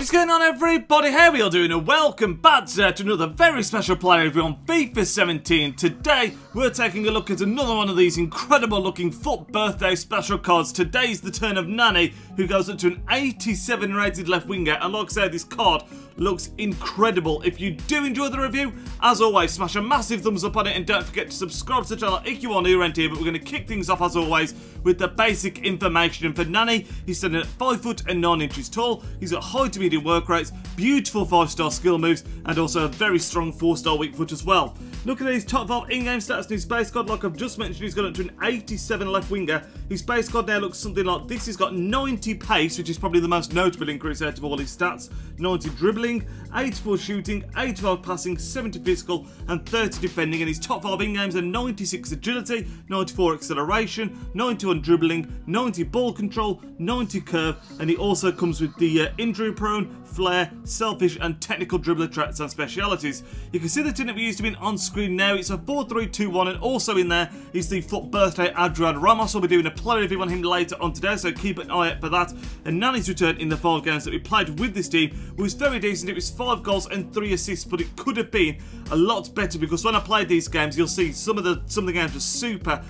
What is going on, everybody? How are we all doing? And welcome back to another very special player review on FIFA 17. Today, we're taking a look at another one of these incredible looking FUT birthday special cards. Today's the turn of Nani, who goes up to an 87 rated left winger. And like I said, this card looks incredible. If you do enjoy the review, as always, smash a massive thumbs up on it and don't forget to subscribe to the channel if you are new around here. But we're going to kick things off, as always, with the basic information. And for Nani, he's standing at 5 foot and 9 inches tall. He's got high to medium work rates, beautiful 5-star skill moves, and also a very strong 4-star weak foot as well. Looking at his top 5 in-game stats and his base card, like I've just mentioned, he's got up to an 87 left winger. His base card now looks something like this. He's got 90 pace, which is probably the most notable increase out of all his stats, 90 dribbling, 84 shooting, 85 passing, 70 physical, and 30 defending. And his top 5 in-games are 96 agility, 94 acceleration, 91 dribbling, 90 ball control, 90 curve, and he also comes with the injury prone, flair, selfish, and technical dribbler traits and specialities. You can see the team that we used to be on screen now. It's a 4-3-2-1, and also in there is the FUT birthday Adrian Ramos. We'll be doing a player review on him later on today, so keep an eye out for that. And Nani's return in the 5 games that we played with this team was very decent. It was 5 goals and 3 assists, but it could have been a lot better, because when I played these games, you'll see some of the games were super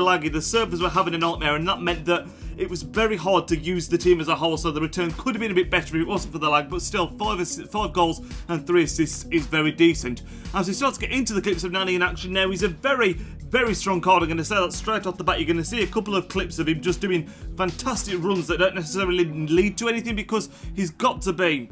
laggy. The servers were having a nightmare, and that meant that it was very hard to use the team as a whole, so the return could have been a bit better if it wasn't for the lag, but still, 5 goals and 3 assists is very decent. As we start to get into the clips of Nani in action now, he's a very strong card. I'm going to say that straight off the bat. You're going to see a couple of clips of him just doing fantastic runs that don't necessarily lead to anything, because he's got to be,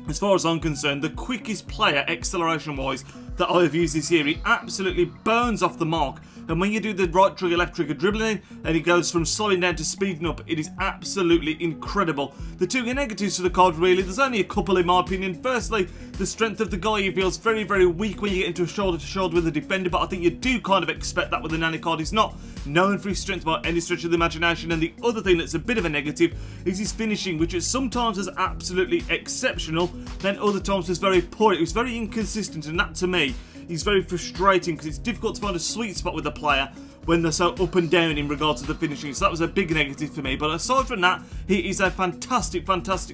as far as I'm concerned, the quickest player acceleration-wise that I have used this year. He absolutely burns off the mark, and when you do the right trigger, left trigger dribbling, and he goes from slowing down to speeding up, it is absolutely incredible. The two negatives to the card, really, there's only a couple in my opinion. Firstly, the strength of the guy. He feels very weak when you get into a shoulder-to-shoulder with a defender, but I think you do kind of expect that with the Nani card. He's not known for his strength by any stretch of the imagination. And the other thing that's a bit of a negative is his finishing, which is sometimes is absolutely exceptional, then other times is very poor. It was very inconsistent, and that to me is very frustrating, because it's difficult to find a sweet spot with a player when they're so up and down in regards to the finishing. So that was a big negative for me. But aside from that, he is a fantastic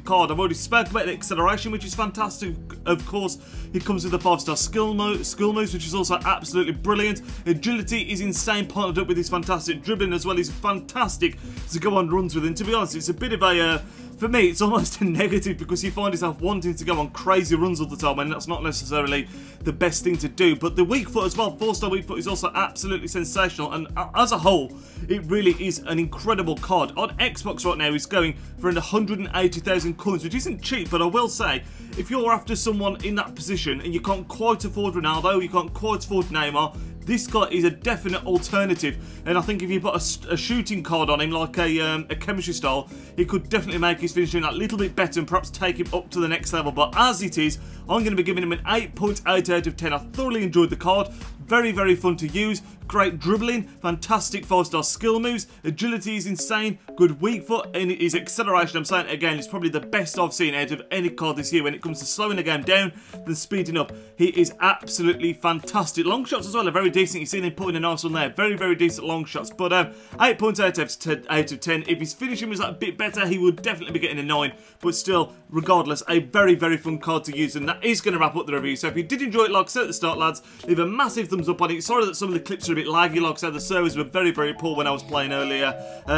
card. I've already spoken about the acceleration, which is fantastic. Of course, he comes with a 5-star skill moves, which is also absolutely brilliant. Agility is insane, partnered up with his fantastic dribbling as well. He's fantastic to go on runs with. And to be honest, it's a bit of a for me, it's almost a negative, because you find yourself wanting to go on crazy runs all the time, and that's not necessarily the best thing to do. But the weak foot as well, 4-star weak foot, is also absolutely sensational, and as a whole, it really is an incredible card. On Xbox right now, he's going for 180,000 coins, which isn't cheap, but I will say, if you're after someone in that position and you can't quite afford Ronaldo, you can't quite afford Neymar, this guy is a definite alternative. And I think if you put a shooting card on him, like a chemistry style, it could definitely make his finishing a little bit better and perhaps take him up to the next level. But as it is, I'm going to be giving him an 8.8 out of 10. I thoroughly enjoyed the card. Very fun to use. Great dribbling, fantastic 5-star skill moves, agility is insane, good weak foot, and his acceleration, I'm saying again, is probably the best I've seen out of any card this year when it comes to slowing the game down than speeding up. He is absolutely fantastic. Long shots as well are very decent. You've seen him putting a nice one there. Very decent long shots. But 8.8 out of 10. If his finishing was a bit better, he would definitely be getting a 9. But still, regardless, a very fun card to use. And that is going to wrap up the review. So if you did enjoy it, like I said at the start, lads, leave a massive thumbs up on it. Sorry that some of the clips are a bit laggy. Like I said, the servers were very poor when I was playing earlier,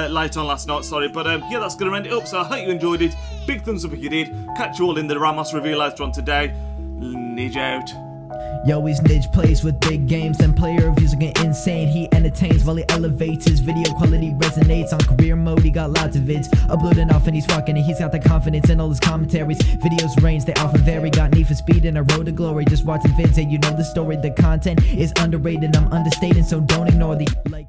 late on last night, sorry. But yeah, that's going to end it up. So I hope you enjoyed it. Big thumbs up if you did. Catch you all in the Ramos review later on today. Nidge out. Yo, he's Nidge, plays with big games, and player reviews are getting insane. He entertains while he elevates, his video quality resonates. On career mode, he got lots of vids uploading off, and he's rocking it. He's got the confidence in all his commentaries. Videos range, they often vary. Got need for speed and a road to glory. Just watching vids, and you know the story. The content is underrated, I'm understating, so don't ignore the like.